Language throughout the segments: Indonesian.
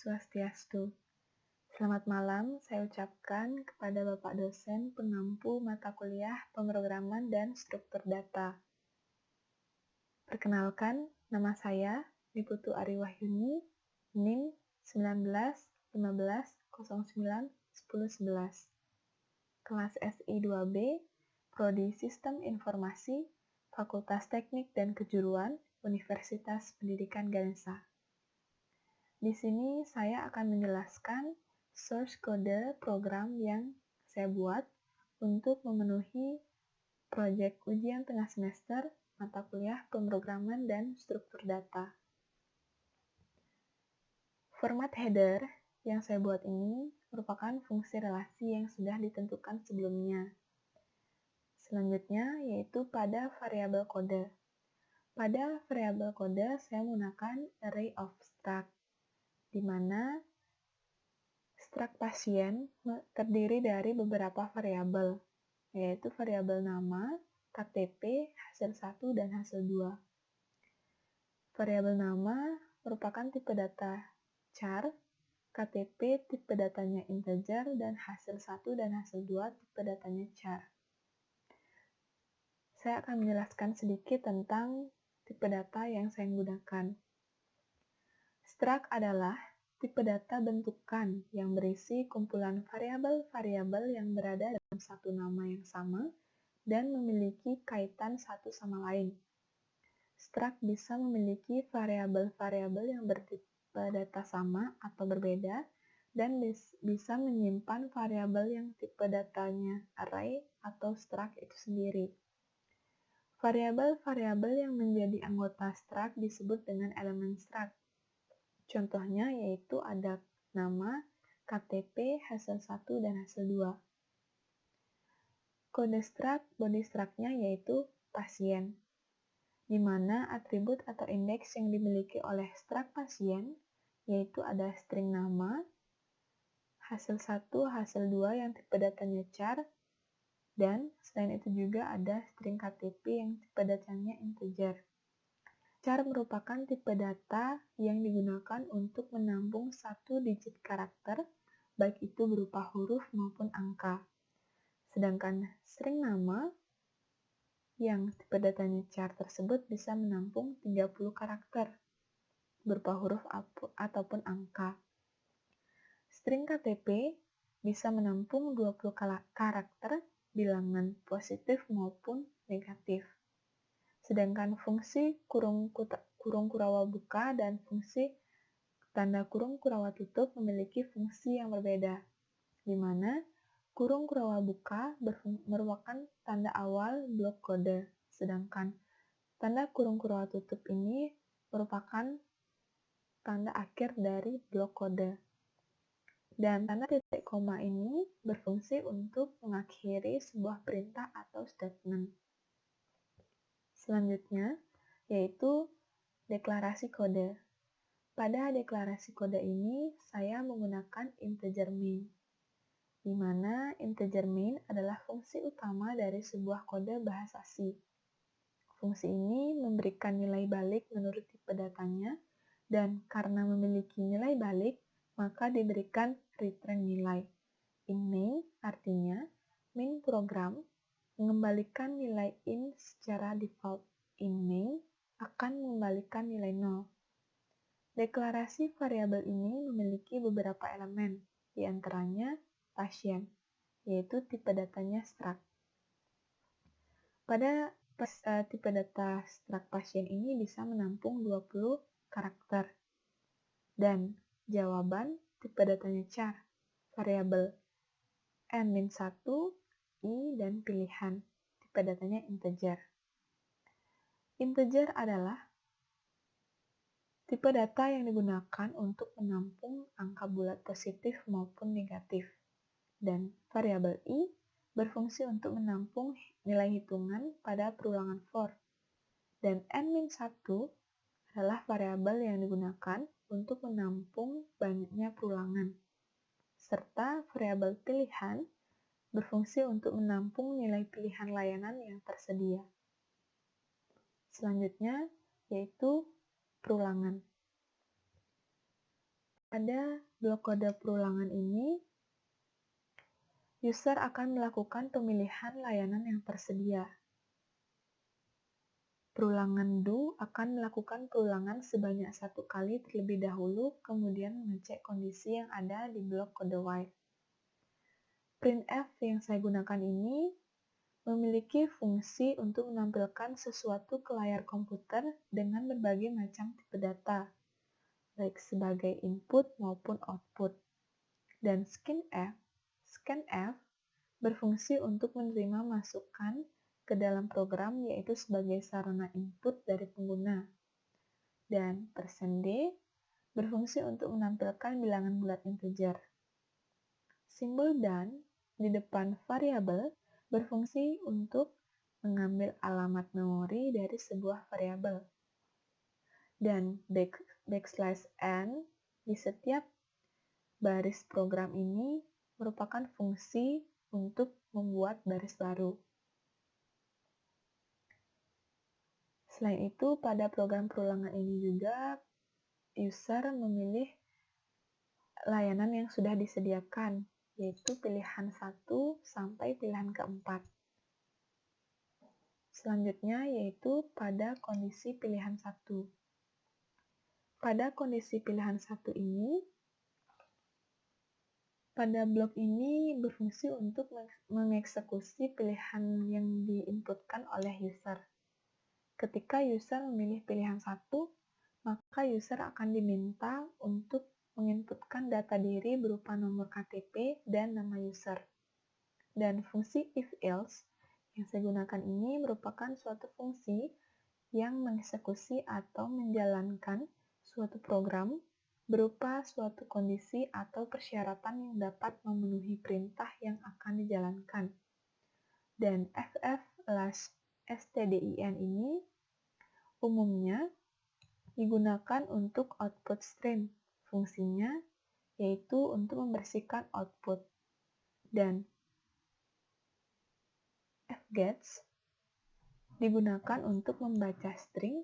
Swastiastu. Selamat malam saya ucapkan kepada Bapak dosen pengampu mata kuliah pemrograman dan struktur data. Perkenalkan, nama saya Niputu Ari Wahyuni, NIM 19 15 09 10 11. Kelas SI 2B, Prodi Sistem Informasi, Fakultas Teknik dan Kejuruan, Universitas Pendidikan Ganesha. Di sini saya akan menjelaskan source kode program yang saya buat untuk memenuhi proyek ujian tengah semester mata kuliah pemrograman dan struktur data. Format header yang saya buat ini merupakan fungsi relasi yang sudah ditentukan sebelumnya. Selanjutnya yaitu pada variabel kode. Pada variabel kode saya menggunakan array of struct, di mana struct pasien terdiri dari beberapa variabel, yaitu variabel nama, KTP, hasil 1, dan hasil 2. Variabel nama merupakan tipe data char, KTP tipe datanya integer, dan hasil 1 dan hasil 2 tipe datanya char. Saya akan menjelaskan sedikit tentang tipe data yang saya gunakan. Struct adalah tipe data bentukan yang berisi kumpulan variabel-variabel yang berada dalam satu nama yang sama dan memiliki kaitan satu sama lain. Struct bisa memiliki variabel-variabel yang bertipe data sama atau berbeda dan bisa menyimpan variabel yang tipe datanya array atau struct itu sendiri. Variabel-variabel yang menjadi anggota struct disebut dengan elemen struct. Contohnya yaitu ada nama, KTP, hasil 1, dan hasil 2. Kode struct, body struct-nya yaitu pasien, di mana atribut atau indeks yang dimiliki oleh struct pasien yaitu ada string nama, hasil 1, hasil 2 yang tipe datanya char, dan selain itu juga ada string KTP yang tipe datanya integer. Char merupakan tipe data yang digunakan untuk menampung satu digit karakter, baik itu berupa huruf maupun angka. Sedangkan string nama yang tipe datanya char tersebut bisa menampung 30 karakter, berupa huruf ataupun angka. String KTP bisa menampung 20 karakter bilangan positif maupun negatif. Sedangkan fungsi kurung kurawa buka dan fungsi tanda kurung kurawa tutup memiliki fungsi yang berbeda, di mana kurung kurawa buka merupakan tanda awal blok kode, sedangkan tanda kurung kurawa tutup ini merupakan tanda akhir dari blok kode. Dan tanda titik koma ini berfungsi untuk mengakhiri sebuah perintah atau statement. Selanjutnya, yaitu deklarasi kode. Pada deklarasi kode ini, saya menggunakan integer main, di mana integer main adalah fungsi utama dari sebuah kode bahasa C. Fungsi ini memberikan nilai balik menurut tipe datanya, dan karena memiliki nilai balik, maka diberikan return nilai. In main artinya, main program mengembalikan nilai in secara default. In main akan mengembalikan nilai 0. Deklarasi variabel ini memiliki beberapa elemen, di antaranya pasien, yaitu tipe datanya struct. Pada tipe data struct pasien ini bisa menampung 20 karakter. Dan jawaban tipe datanya char, variabel n-1, I, dan pilihan, tipe datanya integer. Integer adalah tipe data yang digunakan untuk menampung angka bulat positif maupun negatif. Dan variabel I berfungsi untuk menampung nilai hitungan pada perulangan for. Dan n-1 adalah variabel yang digunakan untuk menampung banyaknya perulangan. Serta variabel pilihan berfungsi untuk menampung nilai pilihan layanan yang tersedia. Selanjutnya yaitu perulangan. Pada blok kode perulangan ini, user akan melakukan pemilihan layanan yang tersedia. Perulangan do akan melakukan perulangan sebanyak 1 kali terlebih dahulu, kemudian mengecek kondisi yang ada di blok kode while. Printf yang saya gunakan ini memiliki fungsi untuk menampilkan sesuatu ke layar komputer dengan berbagai macam tipe data, baik sebagai input maupun output. Dan scanf berfungsi untuk menerima masukan ke dalam program, yaitu sebagai sarana input dari pengguna. Dan %d berfungsi untuk menampilkan bilangan bulat integer. Simbol dan di depan variabel berfungsi untuk mengambil alamat memori dari sebuah variabel. Dan backslash n di setiap baris program ini merupakan fungsi untuk membuat baris baru. Selain itu, pada program perulangan ini juga user memilih layanan yang sudah disediakan, yaitu pilihan 1 sampai pilihan keempat. Selanjutnya yaitu pada kondisi pilihan 1. Pada kondisi pilihan 1 ini, pada blok ini berfungsi untuk mengeksekusi pilihan yang diinputkan oleh user. Ketika user memilih pilihan 1, maka user akan diminta untuk menginputkan data diri berupa nomor KTP dan nama user. Dan fungsi if-else yang saya gunakan ini merupakan suatu fungsi yang mengeksekusi atau menjalankan suatu program berupa suatu kondisi atau persyaratan yang dapat memenuhi perintah yang akan dijalankan. Dan ff/stdin ini umumnya digunakan untuk output stream. Fungsinya yaitu untuk membersihkan output. Dan fgets digunakan untuk membaca string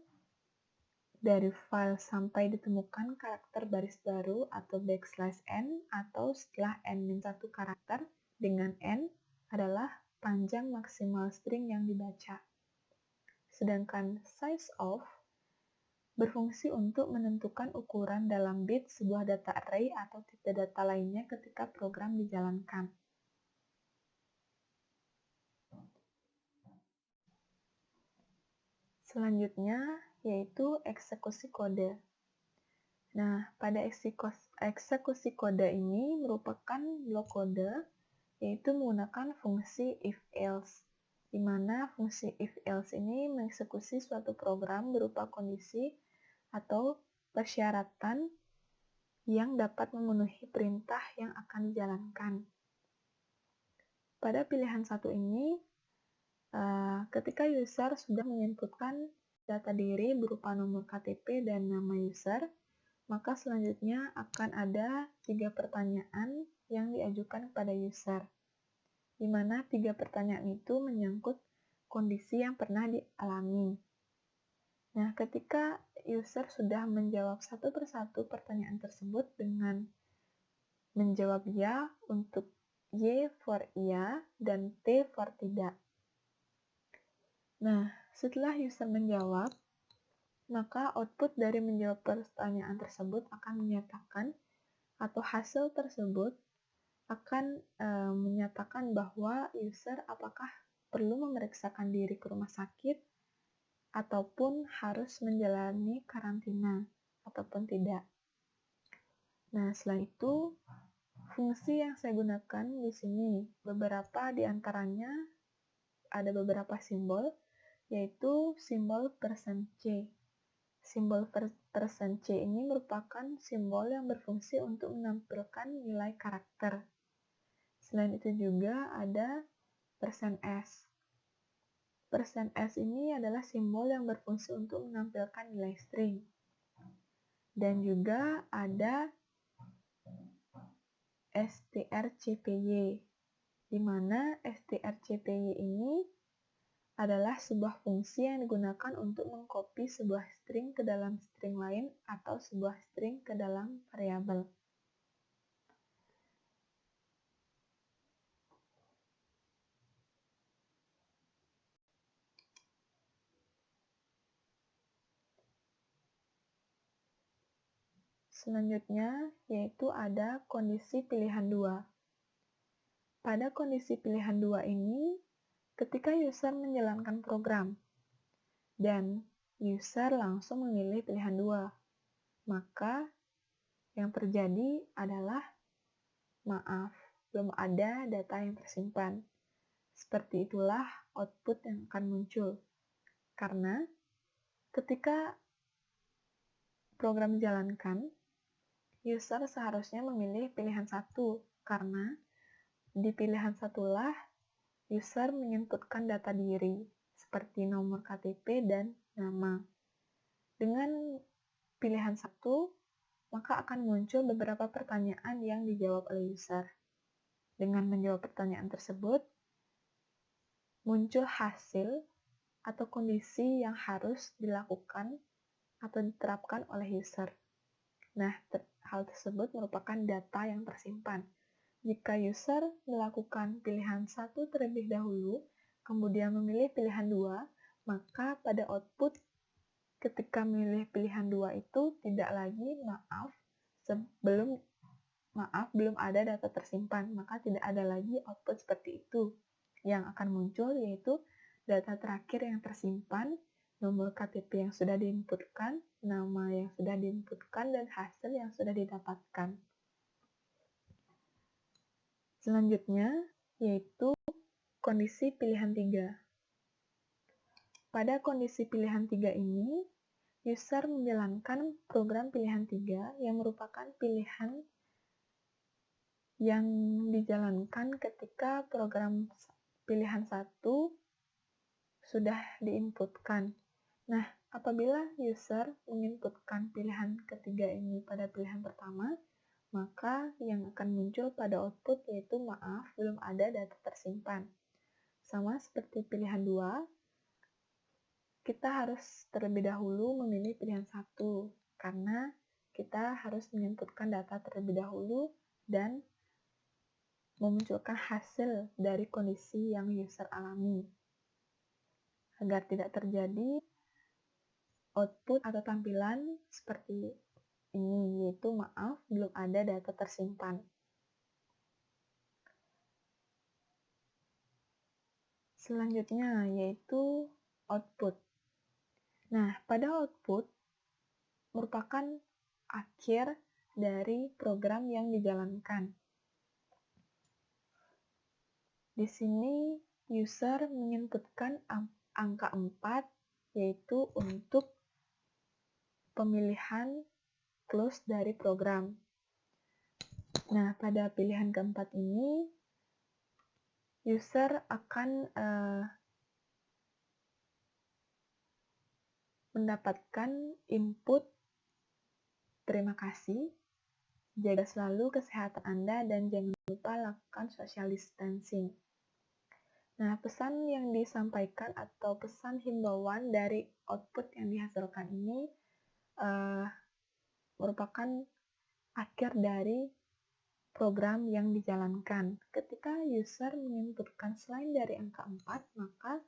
dari file sampai ditemukan karakter baris baru atau \n, atau setelah n-1 karakter dengan n adalah panjang maksimal string yang dibaca. Sedangkan sizeof berfungsi untuk menentukan ukuran dalam bit sebuah data array atau tipe data lainnya ketika program dijalankan. Selanjutnya yaitu eksekusi kode. Nah, pada eksekusi kode ini merupakan blok kode yaitu menggunakan fungsi if-else, di mana fungsi if-else ini mengeksekusi suatu program berupa kondisi atau persyaratan yang dapat memenuhi perintah yang akan dijalankan. Pada pilihan 1 ini, ketika user sudah menginputkan data diri berupa nomor KTP dan nama user, maka selanjutnya akan ada 3 pertanyaan yang diajukan kepada user, di mana 3 pertanyaan itu menyangkut kondisi yang pernah dialami. Nah, ketika user sudah menjawab satu persatu pertanyaan tersebut dengan menjawab ya untuk Y for iya dan T for tidak. Nah, setelah user menjawab, maka output dari menjawab pertanyaan tersebut akan menyatakan atau hasil tersebut akan menyatakan bahwa user apakah perlu memeriksakan diri ke rumah sakit ataupun harus menjalani karantina ataupun tidak. Nah, setelah itu fungsi yang saya gunakan di sini beberapa di antaranya ada beberapa simbol, yaitu simbol %c. Simbol %c ini merupakan simbol yang berfungsi untuk menampilkan nilai karakter. Selain itu juga ada %s. %s ini adalah simbol yang berfungsi untuk menampilkan nilai string. Dan juga ada strcpy, di mana strcpy ini adalah sebuah fungsi yang digunakan untuk mengcopy sebuah string ke dalam string lain atau sebuah string ke dalam variabel. Selanjutnya, yaitu ada kondisi pilihan 2. Pada kondisi pilihan 2 ini, ketika user menjalankan program, dan user langsung memilih pilihan 2, maka yang terjadi adalah, maaf, belum ada data yang tersimpan. Seperti itulah output yang akan muncul. Karena ketika program dijalankan, user seharusnya memilih pilihan 1, karena di pilihan satulah user menginputkan data diri, seperti nomor KTP dan nama. Dengan pilihan 1, maka akan muncul beberapa pertanyaan yang dijawab oleh user. Dengan menjawab pertanyaan tersebut, muncul hasil atau kondisi yang harus dilakukan atau diterapkan oleh user. Nah, hal tersebut merupakan data yang tersimpan. Jika user melakukan pilihan 1 terlebih dahulu, kemudian memilih pilihan 2, maka pada output ketika memilih pilihan 2 itu tidak lagi belum ada data tersimpan, maka tidak ada lagi output seperti itu. Yang akan muncul yaitu data terakhir yang tersimpan, nomor KTP yang sudah diinputkan, nama yang sudah diinputkan, dan hasil yang sudah didapatkan. Selanjutnya, yaitu kondisi pilihan 3. Pada kondisi pilihan 3 ini, user menjalankan program pilihan 3 yang merupakan pilihan yang dijalankan ketika program pilihan 1 sudah diinputkan. Nah, apabila user menginputkan pilihan ketiga ini pada pilihan pertama, maka yang akan muncul pada output yaitu, maaf, belum ada data tersimpan. Sama seperti pilihan 2, kita harus terlebih dahulu memilih pilihan 1, karena kita harus menginputkan data terlebih dahulu dan memunculkan hasil dari kondisi yang user alami. Agar tidak terjadi output atau tampilan seperti ini, yaitu, maaf, belum ada data tersimpan. Selanjutnya, yaitu output. Nah, pada output merupakan akhir dari program yang dijalankan. Di sini, user menginputkan angka 4, yaitu untuk pemilihan close dari program. Nah, pada pilihan keempat ini, user akan mendapatkan input terima kasih, jaga selalu kesehatan Anda, dan jangan lupa lakukan social distancing. Nah, pesan yang disampaikan atau pesan himbauan dari output yang dihasilkan ini merupakan akhir dari program yang dijalankan. Ketika user menginputkan selain dari angka 4, maka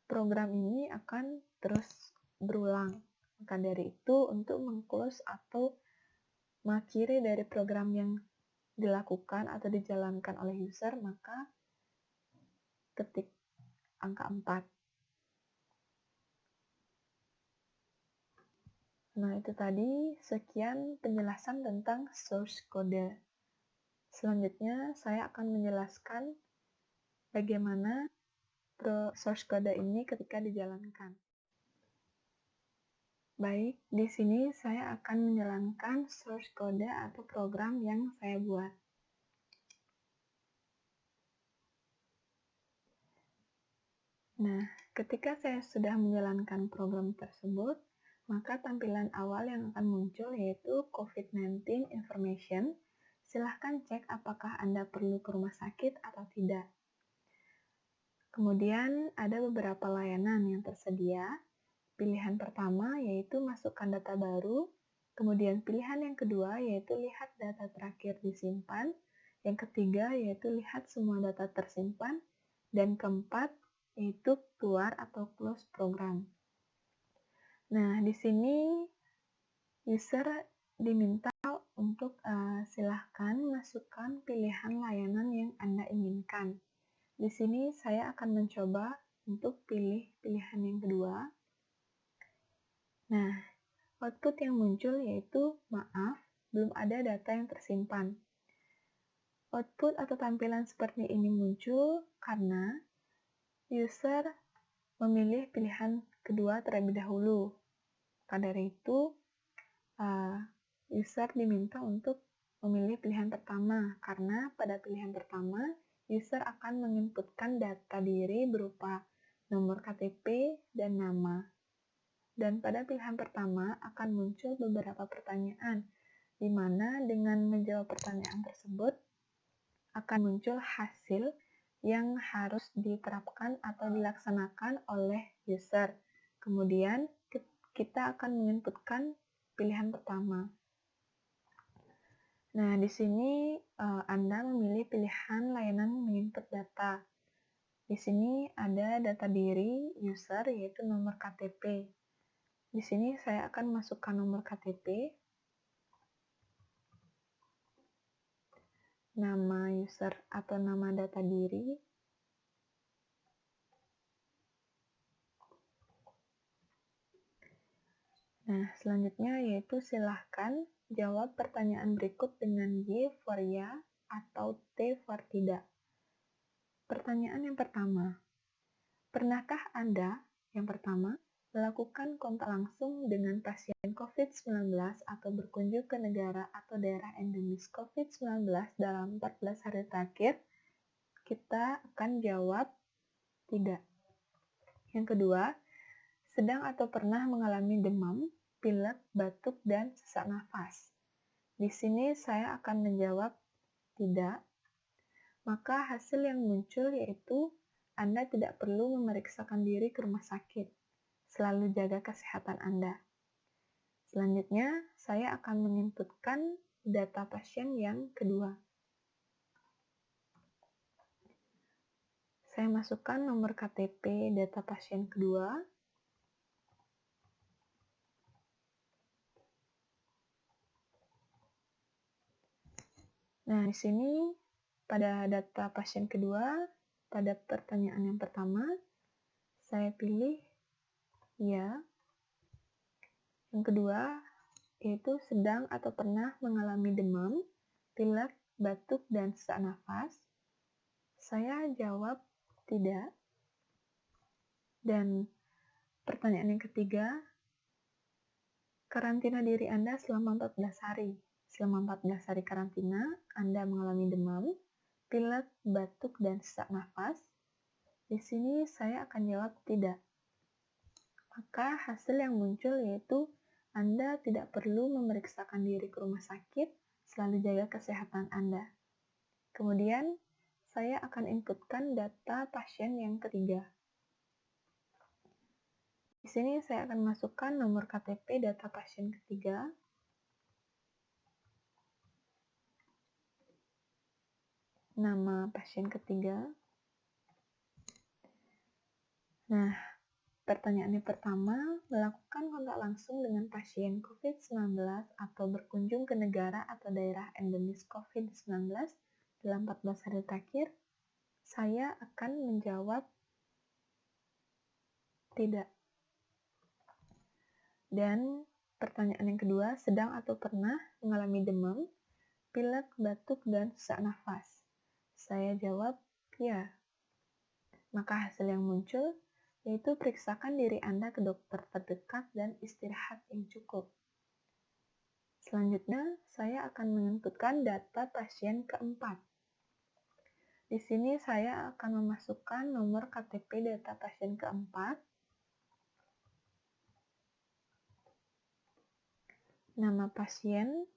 program ini akan terus berulang. Maka dari itu, untuk meng-close atau mengakhiri dari program yang dilakukan atau dijalankan oleh user, maka ketik angka 4. Nah, itu tadi sekian penjelasan tentang source code. Selanjutnya, saya akan menjelaskan bagaimana source code ini ketika dijalankan. Baik, di sini saya akan menjalankan source code atau program yang saya buat. Nah, ketika saya sudah menjalankan program tersebut, maka tampilan awal yang akan muncul yaitu COVID-19 information. Silahkan cek apakah Anda perlu ke rumah sakit atau tidak. Kemudian ada beberapa layanan yang tersedia. Pilihan pertama yaitu masukkan data baru, kemudian pilihan yang kedua yaitu lihat data terakhir disimpan, yang ketiga yaitu lihat semua data tersimpan, dan keempat yaitu keluar atau close program. Nah, di sini user diminta untuk silahkan masukkan pilihan layanan yang Anda inginkan. Di sini saya akan mencoba untuk pilih pilihan yang kedua. Nah, output yang muncul yaitu, maaf, belum ada data yang tersimpan. Output atau tampilan seperti ini muncul karena user memilih pilihan kedua terlebih dahulu. Maka dari itu, user diminta untuk memilih pilihan pertama, karena pada pilihan pertama, user akan menginputkan data diri berupa nomor KTP dan nama. Dan pada pilihan pertama akan muncul beberapa pertanyaan, di mana dengan menjawab pertanyaan tersebut akan muncul hasil yang harus diterapkan atau dilaksanakan oleh user. Kemudian kita akan menginputkan pilihan pertama. Nah, di sini Anda memilih pilihan layanan menginput data. Di sini ada data diri user yaitu nomor KTP. Di sini saya akan masukkan nomor KTP, nama user atau nama data diri, nah, selanjutnya yaitu silahkan jawab pertanyaan berikut dengan Y for ya atau T for tidak. Pertanyaan yang pertama, pernahkah Anda, yang pertama, melakukan kontak langsung dengan pasien COVID-19 atau berkunjung ke negara atau daerah endemis COVID-19 dalam 14 hari terakhir? Kita akan jawab tidak. Yang kedua, sedang atau pernah mengalami demam, pilek, batuk, dan sesak nafas. Di sini saya akan menjawab tidak. Maka hasil yang muncul yaitu Anda tidak perlu memeriksakan diri ke rumah sakit. Selalu jaga kesehatan Anda. Selanjutnya, saya akan menginputkan data pasien yang kedua. Saya masukkan nomor KTP data pasien kedua. Nah, di sini pada data pasien kedua, pada pertanyaan yang pertama, saya pilih ya. Yang kedua, yaitu sedang atau pernah mengalami demam, pilek, batuk, dan sesak nafas. Saya jawab tidak. Dan pertanyaan yang ketiga, karantina diri Anda selama 14 hari. Selama 14 hari karantina, Anda mengalami demam, pilek, batuk, dan sesak nafas. Di sini saya akan jawab tidak. Maka hasil yang muncul yaitu Anda tidak perlu memeriksakan diri ke rumah sakit, selalu jaga kesehatan Anda. Kemudian, saya akan inputkan data pasien yang ketiga. Di sini saya akan masukkan nomor KTP data pasien ketiga. Nama pasien ketiga. Nah, pertanyaan yang pertama, melakukan kontak langsung dengan pasien COVID-19 atau berkunjung ke negara atau daerah endemis COVID-19 dalam 14 hari terakhir, saya akan menjawab tidak. Dan pertanyaan yang kedua, sedang atau pernah mengalami demam, pilek, batuk, dan sesak nafas. Saya jawab ya. Maka hasil yang muncul yaitu periksakan diri Anda ke dokter terdekat dan istirahat yang cukup. Selanjutnya, saya akan menginputkan data pasien keempat. Di sini saya akan memasukkan nomor KTP data pasien keempat, nama pasien,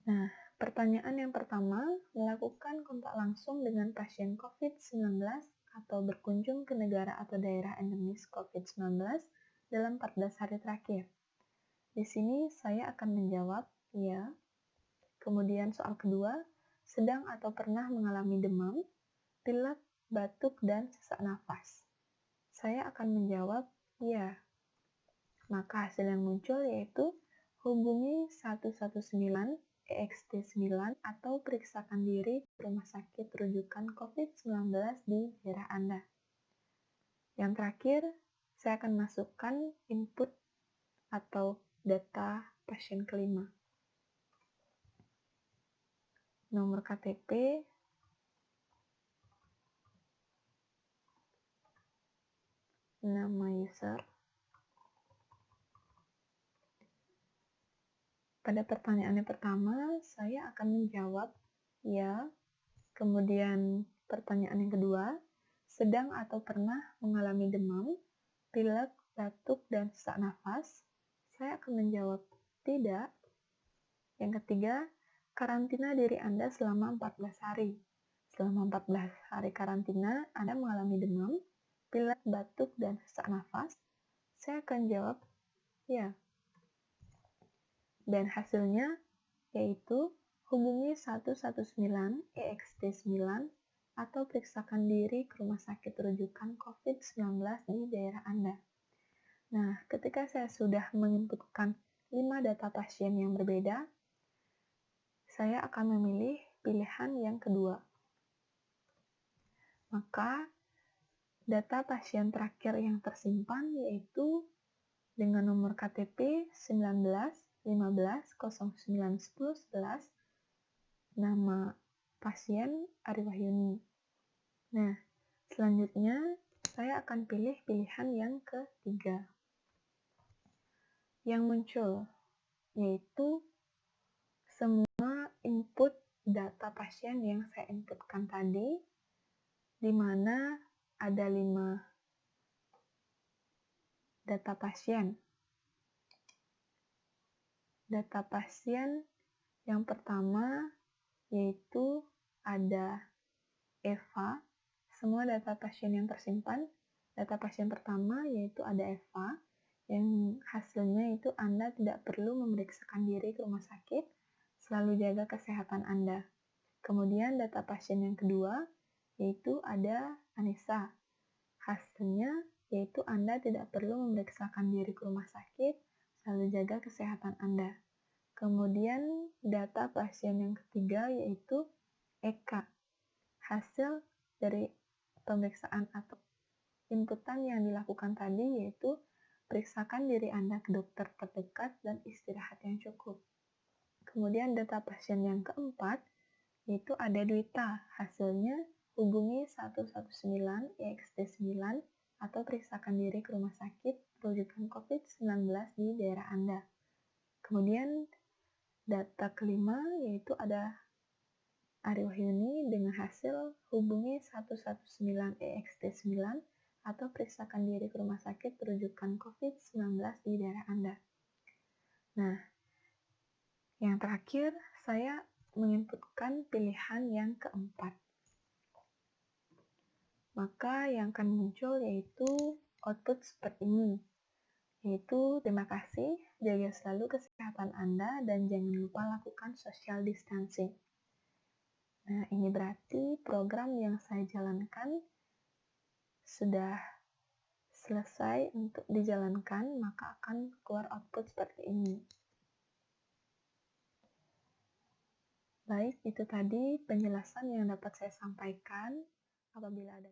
nah, pertanyaan yang pertama, melakukan kontak langsung dengan pasien COVID-19 atau berkunjung ke negara atau daerah endemis COVID-19 dalam 14 hari terakhir. Di sini saya akan menjawab ya. Kemudian soal kedua, sedang atau pernah mengalami demam, pilek, batuk, dan sesak nafas. Saya akan menjawab ya. Maka hasil yang muncul yaitu hubungi 119 EXT9 atau periksakan diri ke rumah sakit rujukan COVID-19 di daerah Anda. Yang terakhir, saya akan masukkan input atau data pasien kelima. Nomor KTP, nama user. Pada pertanyaan yang pertama, saya akan menjawab ya. Kemudian pertanyaan yang kedua, sedang atau pernah mengalami demam, pilek, batuk, dan sesak nafas? Saya akan menjawab tidak. Yang ketiga, karantina diri Anda selama 14 hari. Selama 14 hari karantina, Anda mengalami demam, pilek, batuk, dan sesak nafas? Saya akan jawab ya. Dan hasilnya yaitu hubungi 119 EXT9 atau periksakan diri ke rumah sakit rujukan COVID-19 di daerah Anda. Nah, ketika saya sudah menginputkan 5 data pasien yang berbeda, saya akan memilih pilihan yang kedua. Maka, data pasien terakhir yang tersimpan yaitu dengan nomor KTP 19 15 09 10 11, nama pasien Ari Wahyuni. Nah, selanjutnya saya akan pilih pilihan yang ketiga. Yang muncul yaitu semua input data pasien yang saya inputkan tadi, di mana ada 5 data pasien. Data pasien yang pertama yaitu ada Eva. Semua data pasien yang tersimpan, data pasien pertama yaitu ada Eva, yang hasilnya itu Anda tidak perlu memeriksakan diri ke rumah sakit, selalu jaga kesehatan Anda. Kemudian data pasien yang kedua yaitu ada Anissa. Hasilnya yaitu Anda tidak perlu memeriksakan diri ke rumah sakit, selalu jaga kesehatan Anda. Kemudian data pasien yang ketiga yaitu Eka. Hasil dari pemeriksaan atau inputan yang dilakukan tadi yaitu periksakan diri Anda ke dokter terdekat dan istirahat yang cukup. Kemudian data pasien yang keempat yaitu ada Dwita. Hasilnya hubungi 119 EXT9 atau periksakan diri ke rumah sakit rujukan COVID-19 di daerah Anda. Kemudian data kelima yaitu ada Ari Wahyuni dengan hasil hubungi 119 EXT9 atau periksakan diri ke rumah sakit rujukan COVID-19 di daerah Anda. Nah, yang terakhir saya menginputkan pilihan yang keempat. Maka yang akan muncul yaitu output seperti ini. Yaitu terima kasih, jaga selalu kesehatan Anda dan jangan lupa lakukan social distancing. Nah, ini berarti program yang saya jalankan sudah selesai untuk dijalankan, maka akan keluar output seperti ini. Baik, itu tadi penjelasan yang dapat saya sampaikan. Apabila ada